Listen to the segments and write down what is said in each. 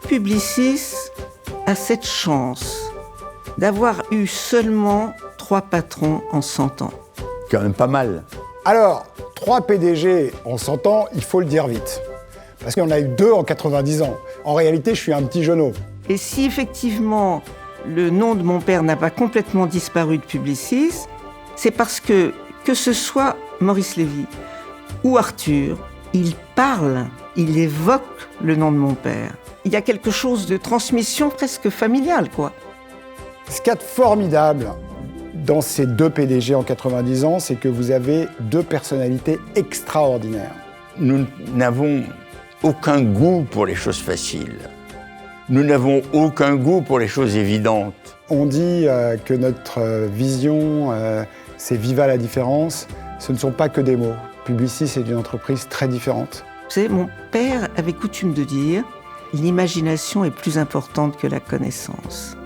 Publicis a cette chance d'avoir eu seulement 3 patrons en 100 ans. Quand même pas mal. Alors, 3 PDG en 100 ans, il faut le dire vite. Parce qu'il y en a eu 2 en 90 ans. En réalité, je suis un petit jeuneau. Et si effectivement le nom de mon père n'a pas complètement disparu de Publicis, c'est parce que ce soit Maurice Lévy ou Arthur, il parle, il évoque le nom de mon père. Il y a quelque chose de transmission presque familiale, quoi. Ce qu'il y a de formidable dans ces 2 PDG en 90 ans, c'est que vous avez 2 personnalités extraordinaires. Nous n'avons aucun goût pour les choses faciles. Nous n'avons aucun goût pour les choses évidentes. On dit que notre vision, c'est viva la différence. Ce ne sont pas que des mots. Publicis est une entreprise très différente. Vous savez, mon père avait coutume de dire « L'imagination est plus importante que la connaissance ».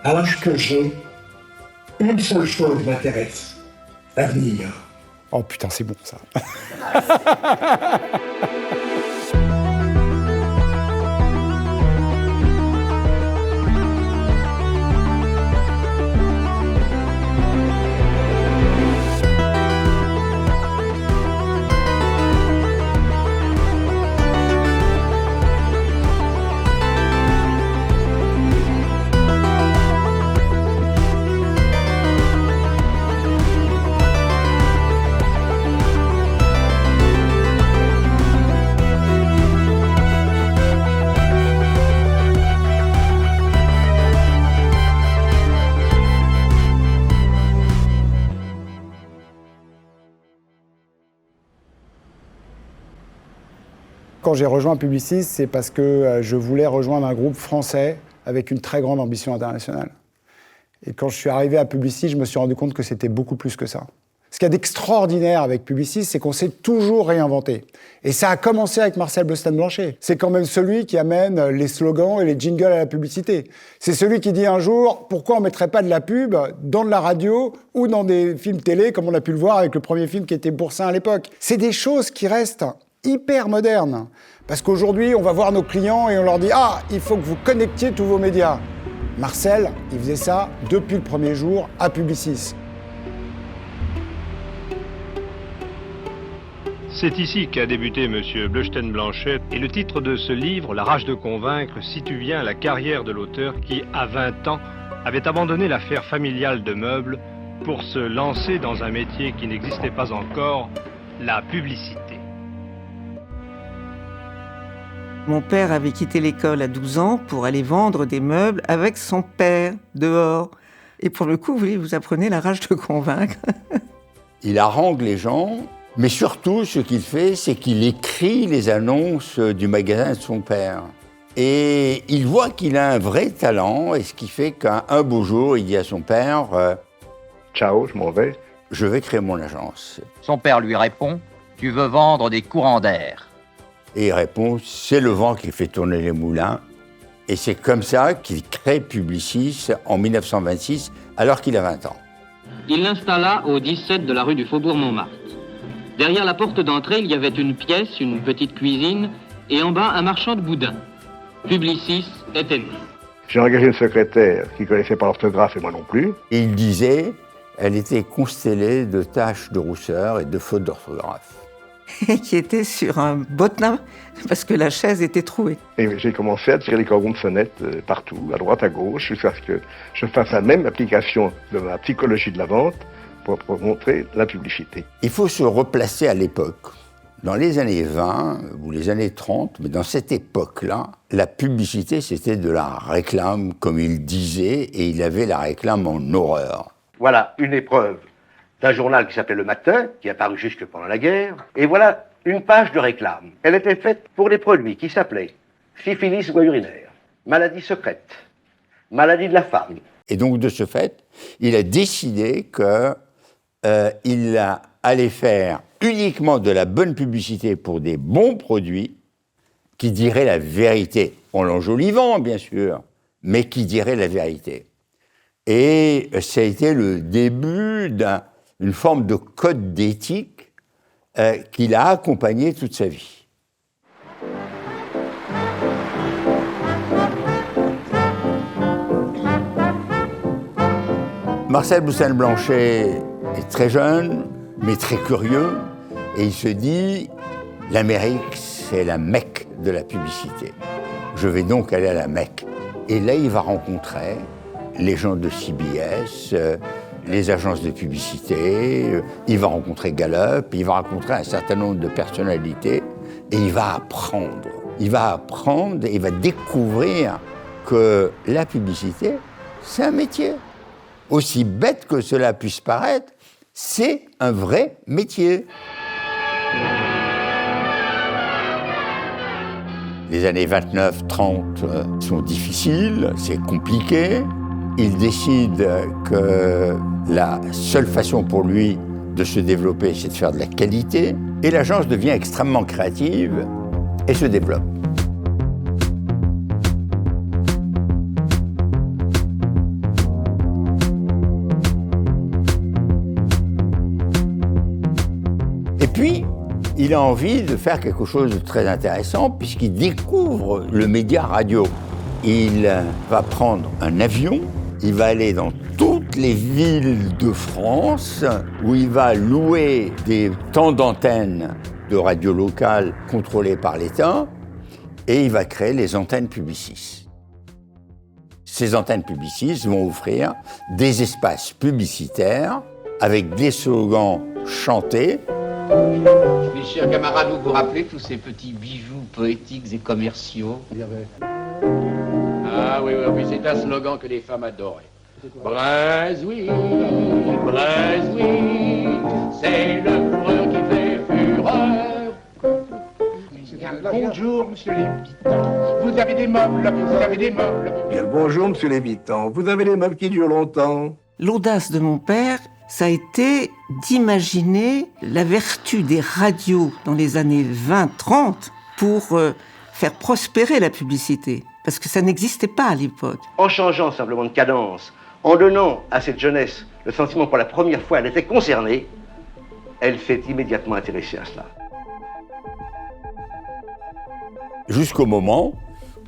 À l'âge que j'ai, une seule chose m'intéresse, l'avenir. Oh putain, c'est bon ça. Quand j'ai rejoint Publicis, c'est parce que je voulais rejoindre un groupe français avec une très grande ambition internationale. Et quand je suis arrivé à Publicis, je me suis rendu compte que c'était beaucoup plus que ça. Ce qu'il y a d'extraordinaire avec Publicis, c'est qu'on s'est toujours réinventé. Et ça a commencé avec Marcel Bleustein-Blanchet. C'est quand même celui qui amène les slogans et les jingles à la publicité. C'est celui qui dit un jour, pourquoi on ne mettrait pas de la pub dans de la radio ou dans des films télé, comme on a pu le voir avec le premier film qui était Boursin à l'époque. C'est des choses qui restent hyper moderne. Parce qu'aujourd'hui, on va voir nos clients et on leur dit « Ah, il faut que vous connectiez tous vos médias ». Marcel, il faisait ça depuis le premier jour à Publicis. C'est ici qu'a débuté M. Bleustein-Blanchet et le titre de ce livre, La rage de convaincre, situe bien la carrière de l'auteur qui, à 20 ans, avait abandonné l'affaire familiale de meubles pour se lancer dans un métier qui n'existait pas encore, la publicité. Mon père avait quitté l'école à 12 ans pour aller vendre des meubles avec son père, dehors. Et pour le coup, vous apprenez la rage de convaincre. Il harangue les gens, mais surtout, ce qu'il fait, c'est qu'il écrit les annonces du magasin de son père. Et il voit qu'il a un vrai talent, et ce qui fait qu'un beau jour, il dit à son père « Ciao, je m'en vais. Je vais créer mon agence. » Son père lui répond « Tu veux vendre des courants d'air ?» Et il répond, c'est le vent qui fait tourner les moulins. Et c'est comme ça qu'il crée Publicis en 1926, alors qu'il a 20 ans. Il l'installa au 17 de la rue du Faubourg-Montmartre. Derrière la porte d'entrée, il y avait une pièce, une petite cuisine, et en bas, un marchand de boudin. Publicis était né. J'ai engagé une secrétaire qui ne connaissait pas l'orthographe et moi non plus. Et il disait, elle était constellée de taches de rousseur et de fautes d'orthographe. Qui était sur un bottin parce que la chaise était trouée. Et j'ai commencé à tirer les cordons de sonnette partout, à droite, à gauche, jusqu'à ce que je fasse la même application de la psychologie de la vente pour montrer la publicité. Il faut se replacer à l'époque. Dans les années 20 ou les années 30, mais dans cette époque-là, la publicité, c'était de la réclame, comme il disait, et il avait la réclame en horreur. Voilà une épreuve d'un journal qui s'appelait Le Matin, qui est apparu jusque pendant la guerre. Et voilà une page de réclame. Elle était faite pour des produits qui s'appelaient syphilis voie urinaire, maladie secrète, maladie de la femme. Et donc, de ce fait, il a décidé qu'il allait faire uniquement de la bonne publicité pour des bons produits qui diraient la vérité, en l'enjolivant, bien sûr, mais qui diraient la vérité. Et ça a été le début d'une forme de code d'éthique qui l'a accompagné toute sa vie. Marcel Bloustin-Blanchet est très jeune, mais très curieux, et il se dit « L'Amérique, c'est la Mecque de la publicité. Je vais donc aller à la Mecque. » Et là, il va rencontrer les gens de CBS, les agences de publicité, il va rencontrer Gallup, il va rencontrer un certain nombre de personnalités, et il va apprendre. Il va apprendre et il va découvrir que la publicité, c'est un métier. Aussi bête que cela puisse paraître, c'est un vrai métier. Les années 29-30 sont difficiles, c'est compliqué. Il décide que la seule façon pour lui de se développer, c'est de faire de la qualité. Et l'agence devient extrêmement créative et se développe. Et puis, il a envie de faire quelque chose de très intéressant puisqu'il découvre le média radio. Il va prendre un avion, il va aller dans toutes les villes de France où il va louer des temps d'antenne de radio locale contrôlées par l'État et il va créer les antennes Publicis. Ces antennes Publicis vont offrir des espaces publicitaires avec des slogans chantés. Mes chers camarades, vous vous rappelez tous ces petits bijoux poétiques et commerciaux? Ah oui, c'est un slogan que les femmes adoraient. Brunswick, Brunswick, c'est le fourreur qui fait fureur. Bonjour, monsieur Lévitan. Vous avez des meubles, vous avez des meubles. Bien le bonjour, monsieur Lévitan. Vous avez des meubles qui durent longtemps. L'audace de mon père, ça a été d'imaginer la vertu des radios dans les années 20-30 pour faire prospérer la publicité. Parce que ça n'existait pas à l'époque. En changeant simplement de cadence, en donnant à cette jeunesse le sentiment que pour la première fois elle était concernée, elle s'est immédiatement intéressée à cela. Jusqu'au moment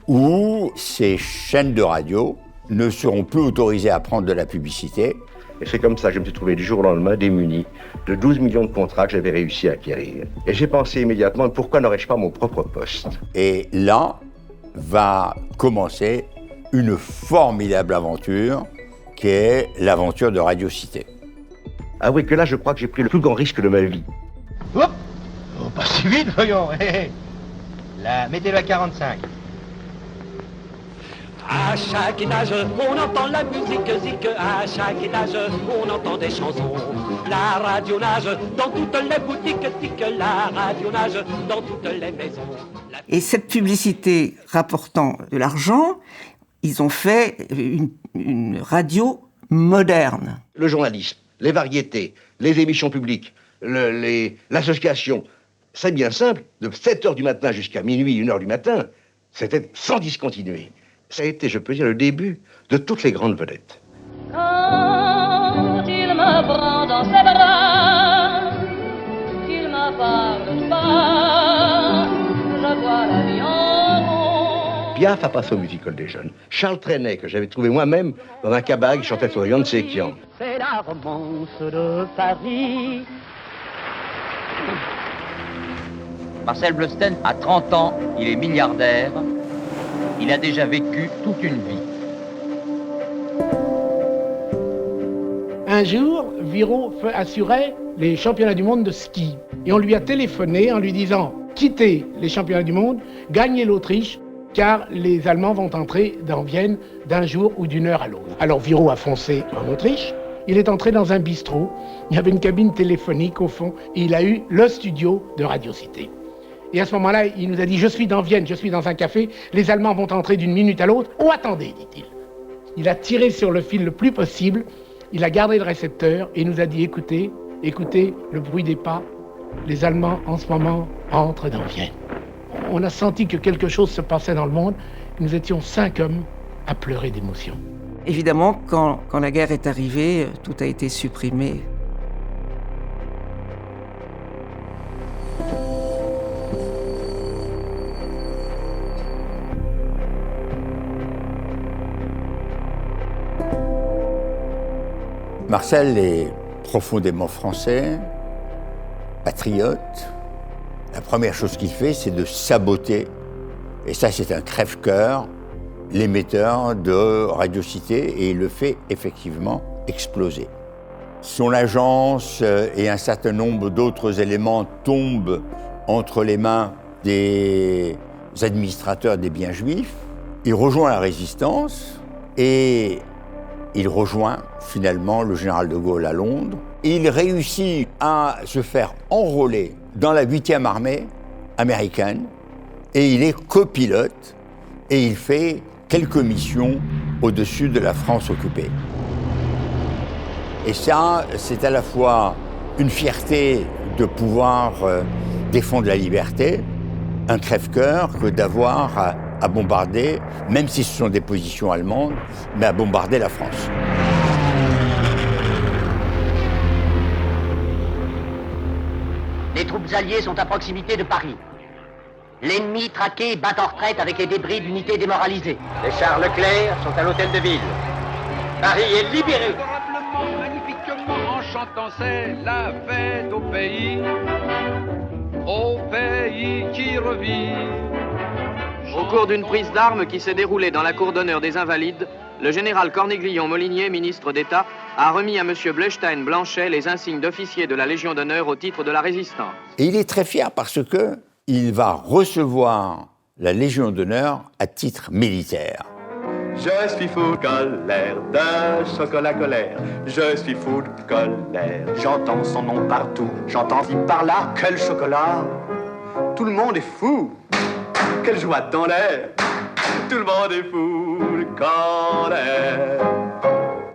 où ces chaînes de radio ne seront plus autorisées à prendre de la publicité. Et c'est comme ça que je me suis trouvé du jour au lendemain démuni de 12 millions de contrats que j'avais réussi à acquérir. Et j'ai pensé immédiatement, pourquoi n'aurais-je pas mon propre poste? Et là va commencer une formidable aventure qui est l'aventure de Radio Cité. Ah oui, que là, je crois que j'ai pris le plus grand risque de ma vie. Hop! Oh, pas si vite, voyons. Là, mettez-le à 45. À chaque étage, on entend la musique zik. À chaque étage, on entend des chansons. La radio nage dans toutes les boutiques tic. La radio nage dans toutes les maisons. Et cette publicité rapportant de l'argent, ils ont fait une radio moderne. Le journalisme, les variétés, les émissions publiques, l'association, c'est bien simple. De 7h du matin jusqu'à minuit, 1h du matin, c'était sans discontinuer. Ça a été, je peux dire, le début de toutes les grandes vedettes. Quand il me prend dans ses bras, qu'il me parle pas, je vois la vie en rond. Piaf a passé au musical des jeunes. Charles Trenet, que j'avais trouvé moi-même dans un cabaret qui chantait sur Yon Sekian. C'est la romance de Paris. Marcel Bloustin a 30 ans, il est milliardaire. Il a déjà vécu toute une vie. Un jour, Viro assurait les championnats du monde de ski. Et on lui a téléphoné en lui disant « Quittez les championnats du monde, gagnez l'Autriche, car les Allemands vont entrer dans Vienne d'un jour ou d'une heure à l'autre. » Alors Viro a foncé en Autriche. Il est entré dans un bistrot. Il y avait une cabine téléphonique au fond. Et il a eu le studio de Radio Cité. Et à ce moment-là, il nous a dit « Je suis dans Vienne, je suis dans un café, les Allemands vont entrer d'une minute à l'autre. Oh, attendez !» dit-il. Il a tiré sur le fil le plus possible, il a gardé le récepteur et il nous a dit « Écoutez, écoutez le bruit des pas, les Allemands en ce moment entrent dans Vienne. » On a senti que quelque chose se passait dans le monde, nous étions 5 hommes à pleurer d'émotion. Évidemment, quand la guerre est arrivée, tout a été supprimé. Marcel est profondément français, patriote. La première chose qu'il fait, c'est de saboter, et ça c'est un crève-cœur, l'émetteur de Radio Cité, et il le fait effectivement exploser. Son agence et un certain nombre d'autres éléments tombent entre les mains des administrateurs des biens juifs. Il rejoint la résistance et il rejoint finalement le général de Gaulle à Londres. Il réussit à se faire enrôler dans la 8e armée américaine et il est copilote et il fait quelques missions au-dessus de la France occupée. Et ça, c'est à la fois une fierté de pouvoir défendre la liberté, un crève-cœur que d'avoir à bombarder, même si ce sont des positions allemandes, mais à bombarder la France. Les troupes alliées sont à proximité de Paris. L'ennemi traqué bat en retraite avec les débris d'unités démoralisées. Les chars Leclerc sont à l'hôtel de ville. Paris est libéré. Magnifiquement en chantant, c'est la fête au pays qui revit. Au cours d'une prise d'armes qui s'est déroulée dans la cour d'honneur des Invalides, le général Cornéglion-Molinier, ministre d'État, a remis à M. Bleustein-Blanchet les insignes d'officier de la Légion d'honneur au titre de la Résistance. Et il est très fier parce qu'il va recevoir la Légion d'honneur à titre militaire. Je suis fou de colère, de chocolat colère. Je suis fou de colère. J'entends son nom partout. J'entends y par là que le chocolat. Tout le monde est fou. Quelle joie dans l'air. Tout le monde est fou de colère.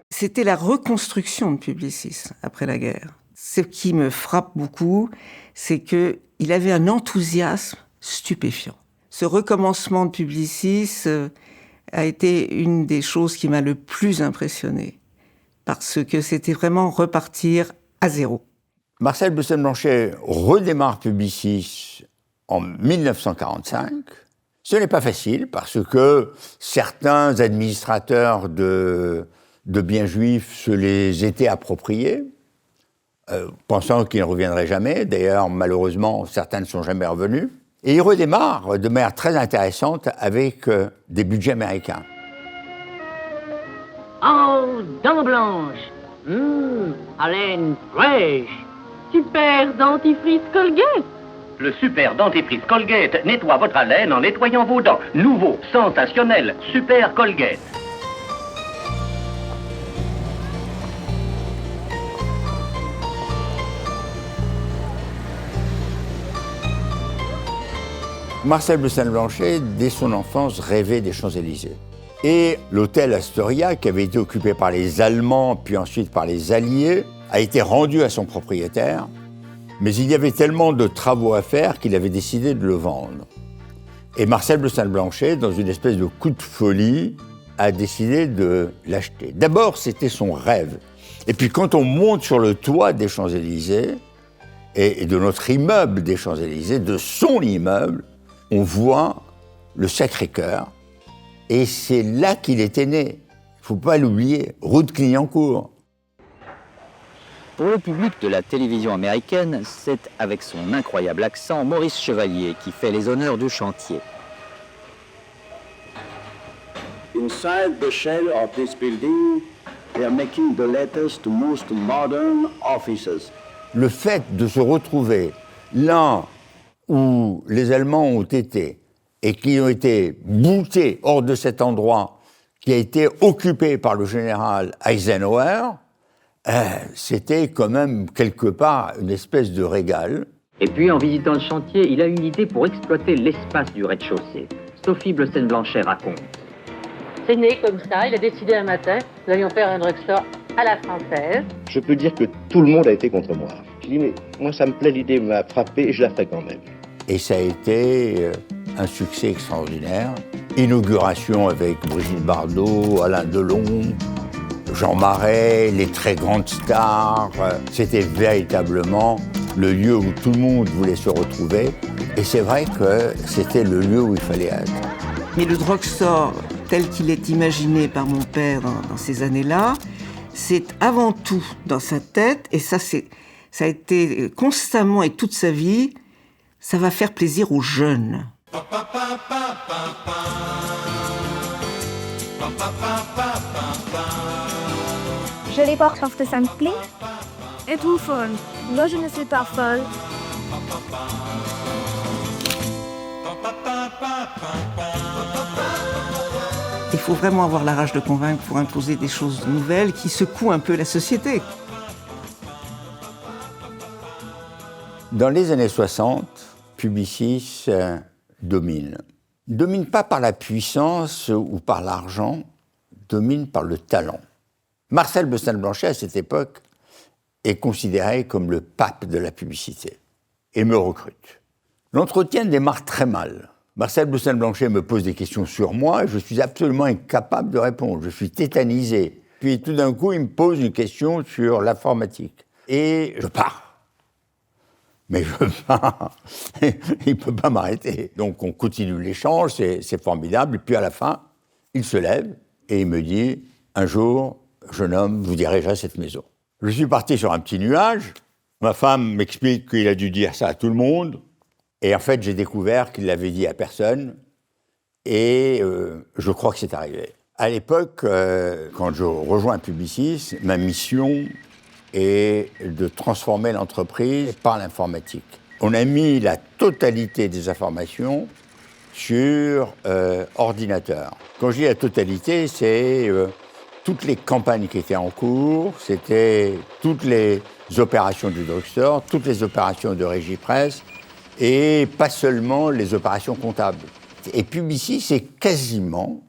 C'était la reconstruction de Publicis après la guerre. Ce qui me frappe beaucoup, c'est qu'il avait un enthousiasme stupéfiant. Ce recommencement de Publicis a été une des choses qui m'a le plus impressionné, parce que c'était vraiment repartir à zéro. Marcel Bleustein-Blanchet redémarre Publicis en 1945. Ce n'est pas facile, parce que certains administrateurs de biens juifs se les étaient appropriés, pensant qu'ils ne reviendraient jamais. D'ailleurs, malheureusement, certains ne sont jamais revenus. Et il redémarre de manière très intéressante avec des budgets américains. Oh, dents blanches, haleine fraîche, super dentifrice Colgate. Le super dentifrice Colgate nettoie votre haleine en nettoyant vos dents. Nouveau, sensationnel, super Colgate. Marcel Bleustein-Blanchet, dès son enfance, rêvait des Champs-Élysées. Et l'hôtel Astoria, qui avait été occupé par les Allemands, puis ensuite par les Alliés, a été rendu à son propriétaire. Mais il y avait tellement de travaux à faire qu'il avait décidé de le vendre. Et Marcel Bleustein-Blanchet, dans une espèce de coup de folie, a décidé de l'acheter. D'abord, c'était son rêve. Et puis quand on monte sur le toit des Champs-Élysées, et de notre immeuble des Champs-Élysées, de son immeuble, on voit le Sacré-Cœur, et c'est là qu'il était né. Il ne faut pas l'oublier, rue de Clignancourt. Pour le public de la télévision américaine, c'est avec son incroyable accent Maurice Chevalier qui fait les honneurs du chantier. Inside the shell of this building, they are making the letters to most modern offices. Le fait de se retrouver là où les Allemands ont été et qui ont été boutés hors de cet endroit qui a été occupé par le général Eisenhower, c'était quand même quelque part une espèce de régal. Et puis, en visitant le chantier, il a eu une idée pour exploiter l'espace du rez-de-chaussée. Sophie Bleustein-Blanchet raconte. C'est né comme ça, il a décidé un matin, nous allions faire un drugstore à la française. Je peux dire que tout le monde a été contre moi. Je dis, mais moi ça me plaît, l'idée m'a frappé et je la ferai quand même. Et ça a été un succès extraordinaire. Inauguration avec Brigitte Bardot, Alain Delon, Jean Marais, les très grandes stars. C'était véritablement le lieu où tout le monde voulait se retrouver. Et c'est vrai que c'était le lieu où il fallait être. Mais le drugstore, tel qu'il est imaginé par mon père dans ces années-là, c'est avant tout dans sa tête, et ça a été constamment et toute sa vie, ça va faire plaisir aux jeunes. Je les porte parce que ça me plaît. Êtes-vous folle? Moi, je ne suis pas folle. Il faut vraiment avoir la rage de convaincre pour imposer des choses nouvelles qui secouent un peu la société. Dans les années 60, Publicis domine. Domine pas par la puissance ou par l'argent, domine par le talent. Marcel Bleustein-Blanchet, à cette époque, est considéré comme le pape de la publicité et me recrute. L'entretien démarre très mal. Marcel Bleustein-Blanchet me pose des questions sur moi et je suis absolument incapable de répondre. Je suis tétanisé. Puis tout d'un coup, il me pose une question sur l'informatique. Et je pars. Mais je pars. Il ne peut pas m'arrêter. Donc on continue l'échange, c'est formidable. Et puis à la fin, il se lève et il me dit « Un jour, jeune homme, vous dirigerez cette maison ». Je suis parti sur un petit nuage. Ma femme m'explique qu'il a dû dire ça à tout le monde. Et en fait, j'ai découvert qu'il l'avait dit à personne. Et je crois que c'est arrivé. À l'époque, quand je rejoins Publicis, ma mission est de transformer l'entreprise par l'informatique. On a mis la totalité des informations sur ordinateur. Quand je dis la totalité, c'est toutes les campagnes qui étaient en cours, c'était toutes les opérations du drugstore, toutes les opérations de régie presse, et pas seulement les opérations comptables. Et Publicis, c'est quasiment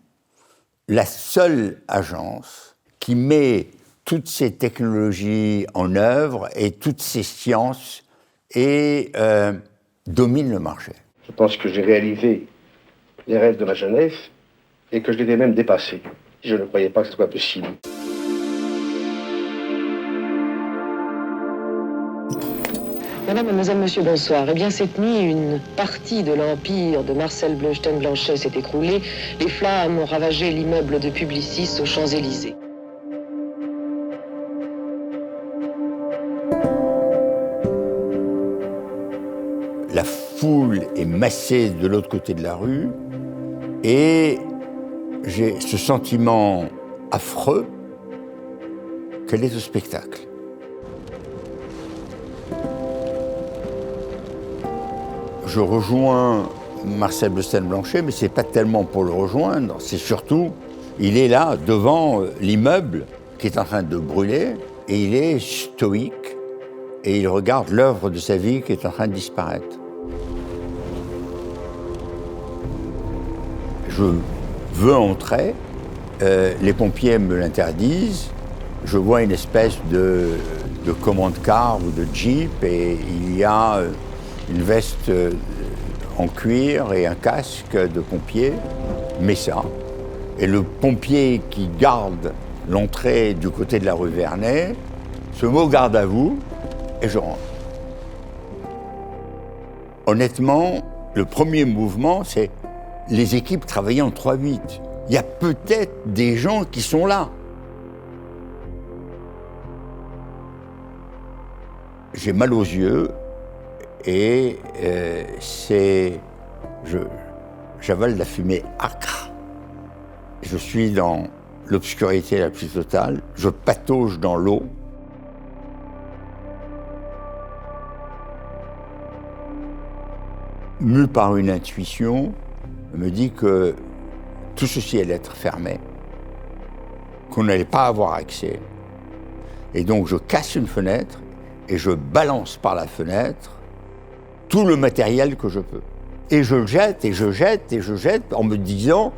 la seule agence qui met toutes ces technologies en œuvre et toutes ces sciences et domine le marché. Je pense que j'ai réalisé les rêves de ma jeunesse et que je les ai même dépassés. Je ne croyais pas que ce soit possible. Madame, mademoiselle, monsieur, bonsoir. Eh bien, cette nuit, une partie de l'empire de Marcel Bleustein-Blanchet s'est écroulée. Les flammes ont ravagé l'immeuble de Publicis aux Champs-Élysées. La foule est massée de l'autre côté de la rue et j'ai ce sentiment affreux qu'elle est au spectacle. Je rejoins Marcel Bleustein-Blanchet, mais c'est pas tellement pour le rejoindre, c'est surtout, il est là, devant l'immeuble qui est en train de brûler, et il est stoïque, et il regarde l'œuvre de sa vie qui est en train de disparaître. Je veux entrer, les pompiers me l'interdisent, je vois une espèce de commande-car ou de jeep, et il y a une veste en cuir et un casque de pompier, Messa. Et le pompier qui garde l'entrée du côté de la rue Vernet se met au garde à vous et je rentre. Honnêtement, le premier mouvement, c'est les équipes travaillaient en 3-8. Il y a peut-être des gens qui sont là. J'ai mal aux yeux. Et j'avale de la fumée âcre. Je suis dans l'obscurité la plus totale. Je patauge dans l'eau. Mu par une intuition, me dit que tout ceci allait être fermé, qu'on n'allait pas avoir accès. Et donc je casse une fenêtre et je balance par la fenêtre tout le matériel que je peux. Et je le jette, et je jette, et je jette, en me disant,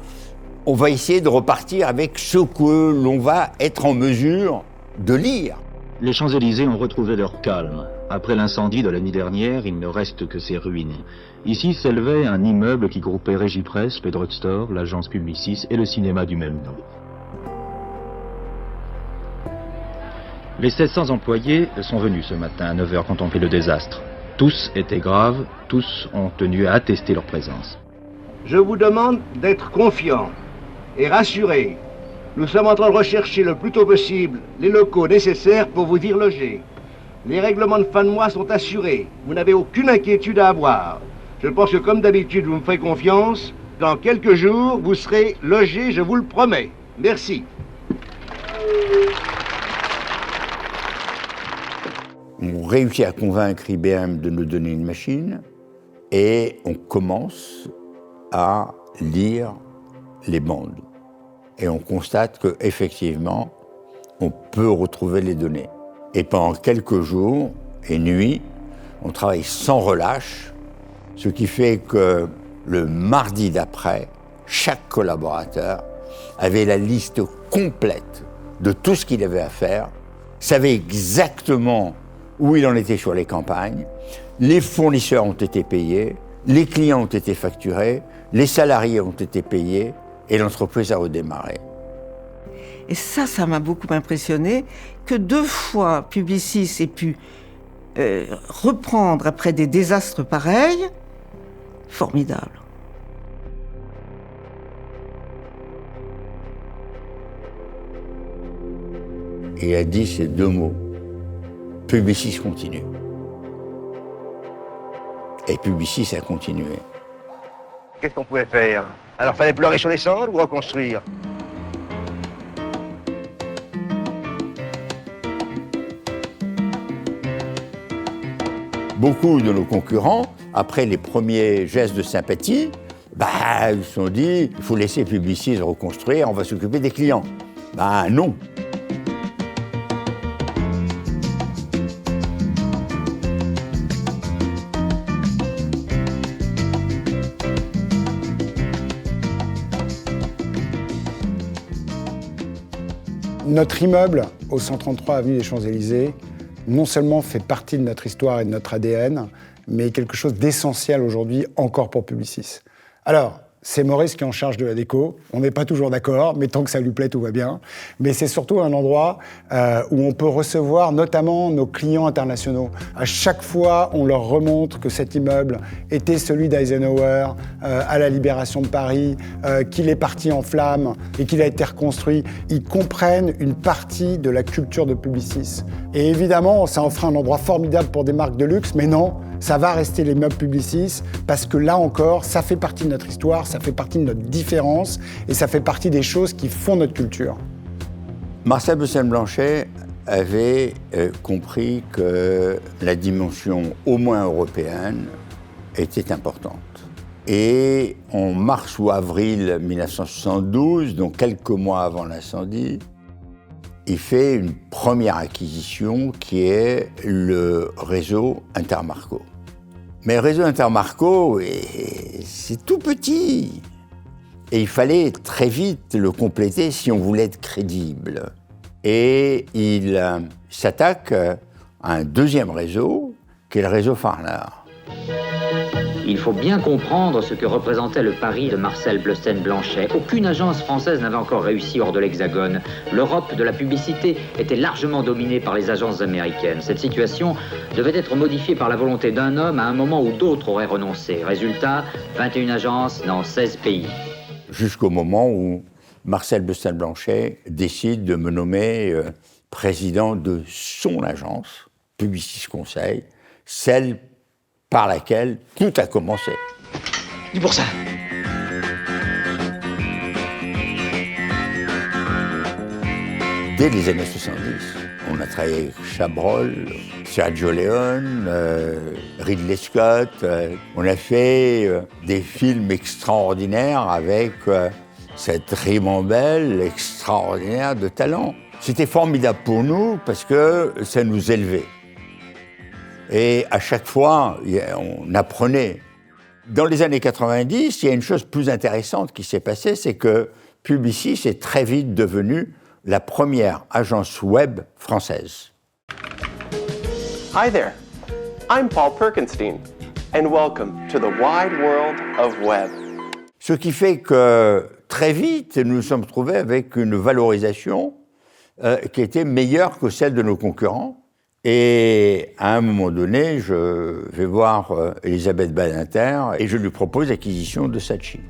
on va essayer de repartir avec ce que l'on va être en mesure de lire. Les Champs-Élysées ont retrouvé leur calme. Après l'incendie de la nuit dernière, il ne reste que ses ruines. Ici s'élevait un immeuble qui groupait Régipresse, le drugstore, l'agence Publicis et le cinéma du même nom. Les 1600 employés sont venus ce matin à 9h contempler le désastre. Tous étaient graves, tous ont tenu à attester leur présence. Je vous demande d'être confiants et rassurés. Nous sommes en train de rechercher le plus tôt possible les locaux nécessaires pour vous y loger. Les règlements de fin de mois sont assurés. Vous n'avez aucune inquiétude à avoir. Je pense que comme d'habitude, vous me ferez confiance. Dans quelques jours, vous serez logés, je vous le promets. Merci. On réussit à convaincre IBM de nous donner une machine et on commence à lire les bandes. Et on constate qu'effectivement, on peut retrouver les données. Et pendant quelques jours et nuits, on travaille sans relâche, ce qui fait que le mardi d'après, chaque collaborateur avait la liste complète de tout ce qu'il avait à faire, savait exactement où il en était sur les campagnes, les fournisseurs ont été payés, les clients ont été facturés, les salariés ont été payés et l'entreprise a redémarré. Et ça m'a beaucoup impressionné, que 2 fois Publicis ait pu reprendre après des désastres pareils. Formidable. Et il a dit ces 2 mots. Publicis continue. Et Publicis a continué. Qu'est-ce qu'on pouvait faire? Alors fallait pleurer sur les cendres ou reconstruire? Beaucoup de nos concurrents, après les premiers gestes de sympathie, ils se sont dit, il faut laisser Publicis reconstruire, on va s'occuper des clients. Non. Notre immeuble au 133 avenue des Champs-Élysées, non seulement fait partie de notre histoire et de notre ADN, mais quelque chose d'essentiel aujourd'hui encore pour Publicis. Alors, c'est Maurice qui est en charge de la déco. On n'est pas toujours d'accord, mais tant que ça lui plaît, tout va bien. Mais c'est surtout un endroit où on peut recevoir notamment nos clients internationaux. À chaque fois, on leur remontre que cet immeuble était celui d'Eisenhower à la libération de Paris, qu'il est parti en flammes et qu'il a été reconstruit. Ils comprennent une partie de la culture de Publicis. Et évidemment, ça en fera un endroit formidable pour des marques de luxe, mais non, ça va rester les meubles Publicis parce que là encore, ça fait partie de notre histoire, ça fait partie de notre différence et ça fait partie des choses qui font notre culture. Marcel Bleustein-Blanchet avait compris que la dimension au moins européenne était importante. Et en mars ou avril 1972, donc quelques mois avant l'incendie, il fait une première acquisition qui est le réseau Intermarco. Mais le réseau Intermarco, c'est tout petit. Et il fallait très vite le compléter si on voulait être crédible. Et il s'attaque à un deuxième réseau, qui est le réseau Farner. Il faut bien comprendre ce que représentait le Paris de Marcel Bleustein-Blanchet. Aucune agence française n'avait encore réussi hors de l'Hexagone. L'Europe de la publicité était largement dominée par les agences américaines. Cette situation devait être modifiée par la volonté d'un homme à un moment où d'autres auraient renoncé. Résultat, 21 agences dans 16 pays. Jusqu'au moment où Marcel Bleustein-Blanchet décide de me nommer président de son agence, Publicis Conseil, celle par laquelle tout a commencé. Du pour ça. Dès les années 70, on a travaillé avec Chabrol, Sergio Leone, Ridley Scott. On a fait des films extraordinaires avec cette ribambelle extraordinaire de talent. C'était formidable pour nous parce que ça nous élevait. Et à chaque fois, on apprenait. Dans les années 90, il y a une chose plus intéressante qui s'est passée, c'est que Publicis est très vite devenue la première agence web française. Hi there. I'm Paul Perkenstein, and welcome to the wide world of web. Ce qui fait que très vite, nous nous sommes trouvés avec une valorisation qui était meilleure que celle de nos concurrents. Et à un moment donné, je vais voir Elisabeth Badinter et je lui propose l'acquisition de Saatchi.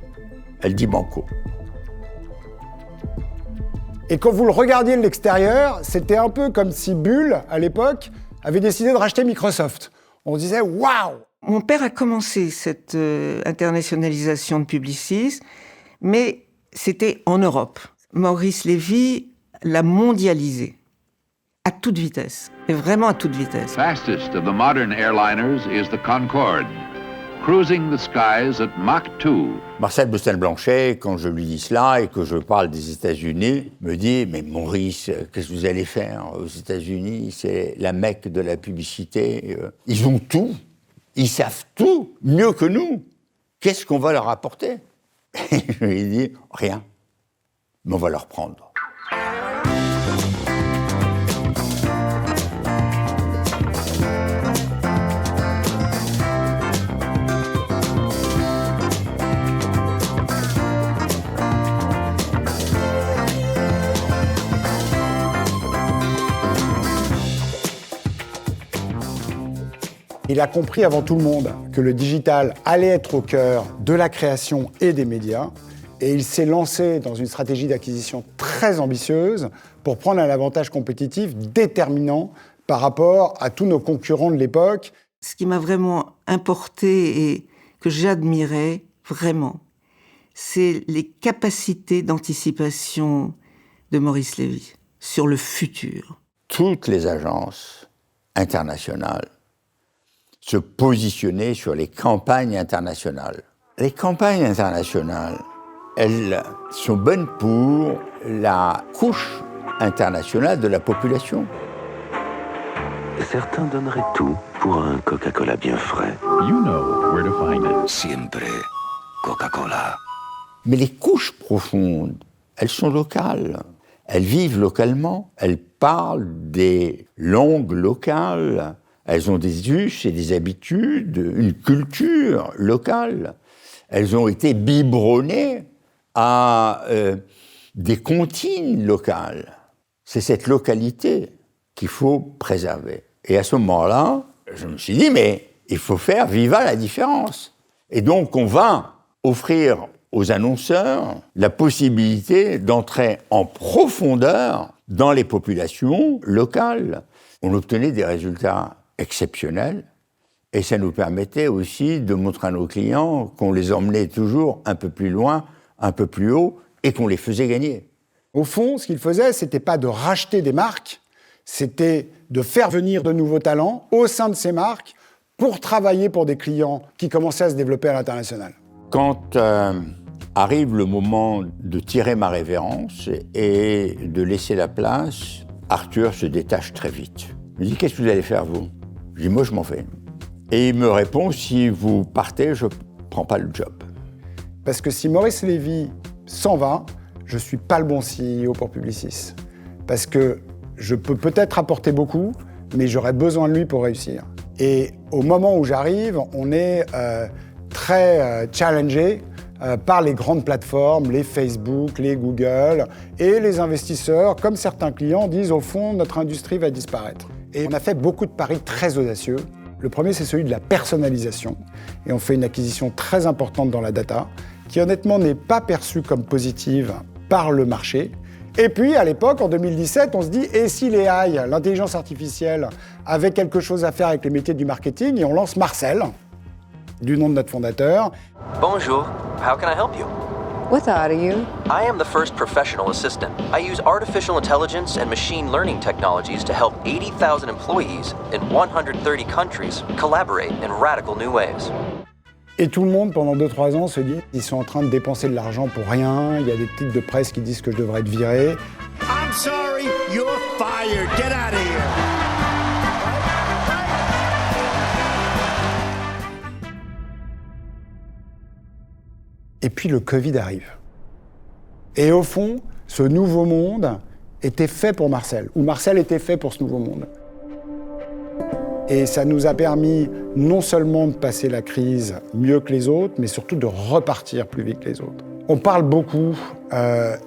Elle dit banco. Et quand vous le regardiez de l'extérieur, c'était un peu comme si Bull, à l'époque, avait décidé de racheter Microsoft. On se disait « waouh !» Mon père a commencé cette internationalisation de Publicis, mais c'était en Europe. Maurice Lévy l'a mondialisé, à toute vitesse, et vraiment à toute vitesse. Fastest of the modern airliners is the Concorde, cruising the skies at Mach 2. Marcel Bleustein-Blanchet, quand je lui dis cela et que je parle des États-Unis, me dit « Mais Maurice, qu'est-ce que vous allez faire aux États-Unis? C'est la Mecque de la publicité. Ils ont tout. Ils savent tout, mieux que nous. Qu'est-ce qu'on va leur apporter ?» Et je lui ai dit « Rien. Mais on va leur prendre. » Il a compris avant tout le monde que le digital allait être au cœur de la création et des médias. Et il s'est lancé dans une stratégie d'acquisition très ambitieuse pour prendre un avantage compétitif déterminant par rapport à tous nos concurrents de l'époque. Ce qui m'a vraiment importé et que j'admirais vraiment, c'est les capacités d'anticipation de Maurice Lévy sur le futur. Toutes les agences internationales se positionner sur les campagnes internationales. Les campagnes internationales, elles sont bonnes pour la couche internationale de la population. Certains donneraient tout pour un Coca-Cola bien frais. You know where to find it. Siempre Coca-Cola. Mais les couches profondes, elles sont locales. Elles vivent localement. Elles parlent des langues locales. Elles ont des us et des habitudes, une culture locale. Elles ont été biberonnées à des comptines locales. C'est cette localité qu'il faut préserver. Et à ce moment-là, je me suis dit, mais il faut faire viva la différence. Et donc, on va offrir aux annonceurs la possibilité d'entrer en profondeur dans les populations locales. On obtenait des résultats exceptionnels, et ça nous permettait aussi de montrer à nos clients qu'on les emmenait toujours un peu plus loin, un peu plus haut, et qu'on les faisait gagner. Au fond, ce qu'il faisait, c'était pas de racheter des marques, c'était de faire venir de nouveaux talents au sein de ces marques pour travailler pour des clients qui commençaient à se développer à l'international. Quand arrive le moment de tirer ma révérence et de laisser la place, Arthur se détache très vite. Il me dit « Qu'est-ce que vous allez faire, vous ?» Je dis « Moi, je m'en vais. » Et il me répond « Si vous partez, je ne prends pas le job. » Parce que si Maurice Lévy s'en va, je ne suis pas le bon CEO pour Publicis. Parce que je peux peut-être apporter beaucoup, mais j'aurais besoin de lui pour réussir. Et au moment où j'arrive, on est très challengé par les grandes plateformes, les Facebook, les Google, et les investisseurs, comme certains clients, disent au fond, notre industrie va disparaître. Et on a fait beaucoup de paris très audacieux. Le premier, c'est celui de la personnalisation. Et on fait une acquisition très importante dans la data, qui honnêtement n'est pas perçue comme positive par le marché. Et puis, à l'époque, en 2017, on se dit, et si l'AI, l'intelligence artificielle, avait quelque chose à faire avec les métiers du marketing, et on lance Marcel, du nom de notre fondateur. Bonjour, how can I help you? What are you? I am the first professional assistant. I use artificial intelligence and machine learning technologies to help 80,000 employees in 130 countries collaborate in radical new ways. Et tout le monde, pendant 2-3 ans, se dit ils sont en train de dépenser de l'argent pour rien, il y a des titres de presse qui disent que je devrais être viré. I'm sorry, you're fired. Get out of here. Et puis le Covid arrive. Et au fond, ce nouveau monde était fait pour Marcel, ou Marcel était fait pour ce nouveau monde. Et ça nous a permis non seulement de passer la crise mieux que les autres, mais surtout de repartir plus vite que les autres. On parle beaucoup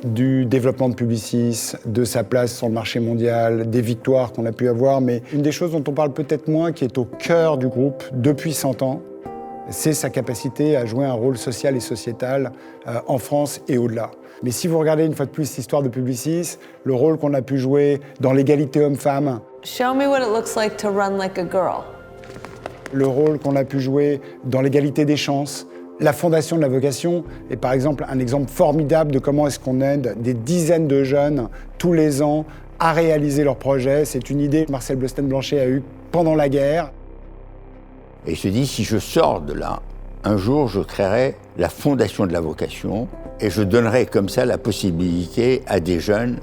du développement de Publicis, de sa place sur le marché mondial, des victoires qu'on a pu avoir, mais une des choses dont on parle peut-être moins, qui est au cœur du groupe depuis 100 ans, c'est sa capacité à jouer un rôle social et sociétal en France et au-delà. Mais si vous regardez une fois de plus l'histoire de Publicis, le rôle qu'on a pu jouer dans l'égalité homme-femme, Show me what it looks like to run like a girl. Le rôle qu'on a pu jouer dans l'égalité des chances, la fondation de la vocation est par exemple un exemple formidable de comment est-ce qu'on aide des dizaines de jeunes tous les ans à réaliser leurs projets. C'est une idée que Marcel Bleustein-Blanchet a eue pendant la guerre. Et je dis, si je sors de là, un jour je créerai la fondation de la vocation et je donnerai comme ça la possibilité à des jeunes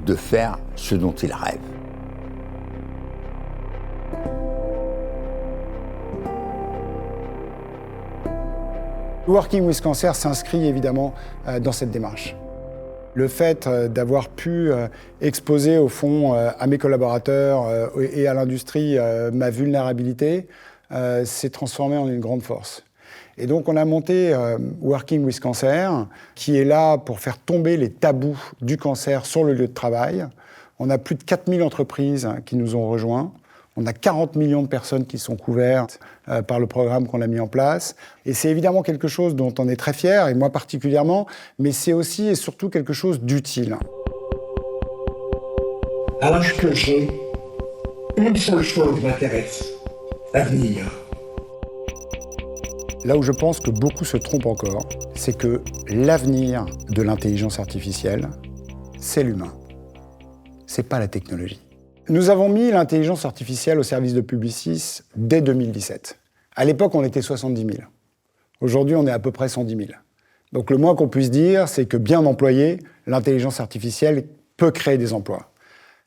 de faire ce dont ils rêvent. Working with Cancer s'inscrit évidemment dans cette démarche. Le fait d'avoir pu exposer au fond à mes collaborateurs et à l'industrie ma vulnérabilité s'est transformé en une grande force. Et donc on a monté Working with Cancer, qui est là pour faire tomber les tabous du cancer sur le lieu de travail. On a plus de 4000 entreprises qui nous ont rejoints. On a 40 millions de personnes qui sont couvertes par le programme qu'on a mis en place. Et c'est évidemment quelque chose dont on est très fier, et moi particulièrement, mais c'est aussi et surtout quelque chose d'utile. À l'âge que j'ai, une seule chose m'intéresse, l'avenir. Là où je pense que beaucoup se trompent encore, c'est que l'avenir de l'intelligence artificielle, c'est l'humain. C'est pas la technologie. Nous avons mis l'intelligence artificielle au service de Publicis dès 2017. À l'époque, on était 70 000. Aujourd'hui, on est à peu près 110 000. Donc le moins qu'on puisse dire, c'est que bien employée, l'intelligence artificielle peut créer des emplois.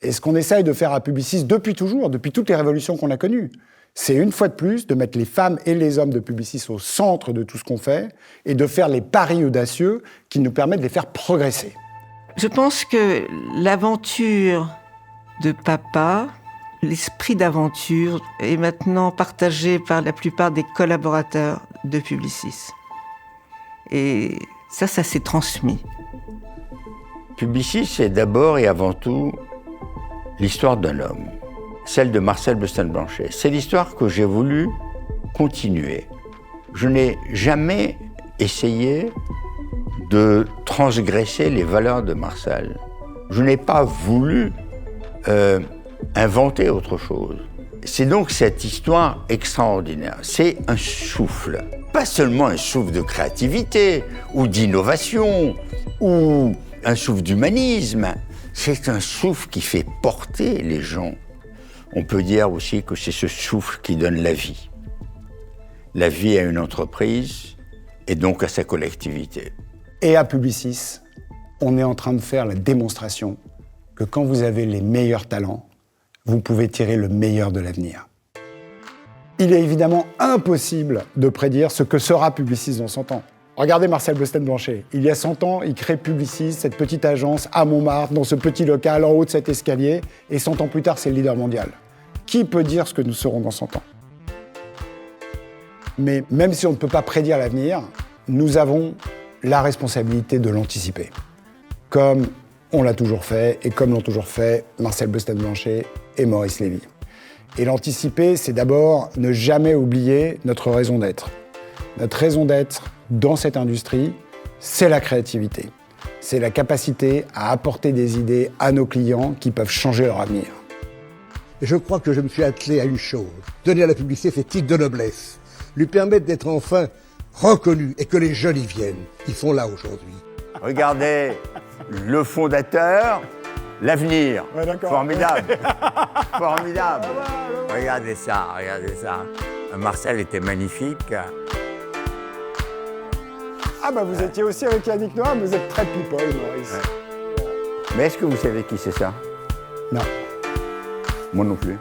Et ce qu'on essaye de faire à Publicis depuis toujours, depuis toutes les révolutions qu'on a connues, c'est une fois de plus de mettre les femmes et les hommes de Publicis au centre de tout ce qu'on fait et de faire les paris audacieux qui nous permettent de les faire progresser. Je pense que l'aventure de papa, l'esprit d'aventure est maintenant partagé par la plupart des collaborateurs de Publicis. Et ça s'est transmis. Publicis, c'est d'abord et avant tout l'histoire d'un homme, celle de Marcel Bleustein-Blanchet. C'est l'histoire que j'ai voulu continuer. Je n'ai jamais essayé de transgresser les valeurs de Marcel. Je n'ai pas voulu inventer autre chose. C'est donc cette histoire extraordinaire. C'est un souffle. Pas seulement un souffle de créativité ou d'innovation ou un souffle d'humanisme. C'est un souffle qui fait porter les gens. On peut dire aussi que c'est ce souffle qui donne la vie. La vie à une entreprise et donc à sa collectivité. Et à Publicis, on est en train de faire la démonstration que quand vous avez les meilleurs talents, vous pouvez tirer le meilleur de l'avenir. Il est évidemment impossible de prédire ce que sera Publicis dans 100 ans. Regardez Marcel Bleustein-Blanchet. Il y a 100 ans, il crée Publicis, cette petite agence à Montmartre, dans ce petit local, en haut de cet escalier, et 100 ans plus tard, c'est le leader mondial. Qui peut dire ce que nous serons dans 100 ans ? Mais même si on ne peut pas prédire l'avenir, nous avons la responsabilité de l'anticiper. Comme on l'a toujours fait, et comme l'ont toujours fait Marcel Bleustein-Blanchet et Maurice Lévy. Et l'anticiper, c'est d'abord ne jamais oublier notre raison d'être. Notre raison d'être dans cette industrie, c'est la créativité. C'est la capacité à apporter des idées à nos clients qui peuvent changer leur avenir. Et je crois que je me suis attelé à une chose, donner à la publicité ses titres de noblesse, lui permettre d'être enfin reconnu et que les jeunes y viennent. Ils sont là aujourd'hui. Regardez, le fondateur, l'avenir. Ouais, formidable. Formidable. Regardez ça, regardez ça. Marcel était magnifique. Ah bah vous étiez aussi avec Yannick Noah, mais vous êtes très people, Maurice. Ouais. Mais est-ce que vous savez qui c'est ça? Non. Moi non plus.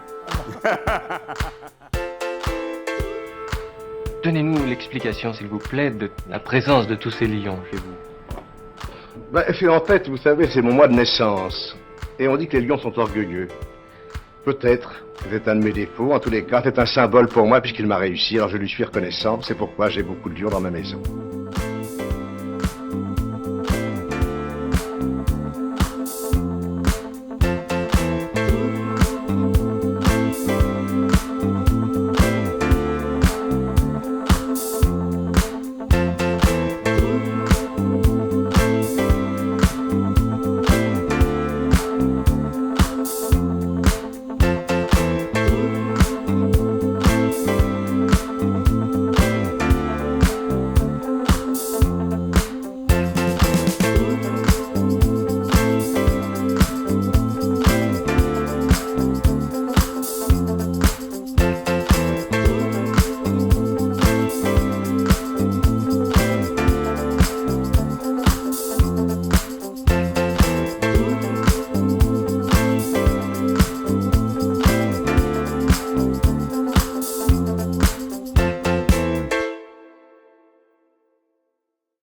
Donnez-nous l'explication, s'il vous plaît, de la présence de tous ces lions chez vous. En fait, vous savez, c'est mon mois de naissance. Et on dit que les lions sont orgueilleux. Peut-être. C'est un de mes défauts. En tous les cas, c'est un symbole pour moi puisqu'il m'a réussi. Alors je lui suis reconnaissant. C'est pourquoi j'ai beaucoup de lions dans ma maison.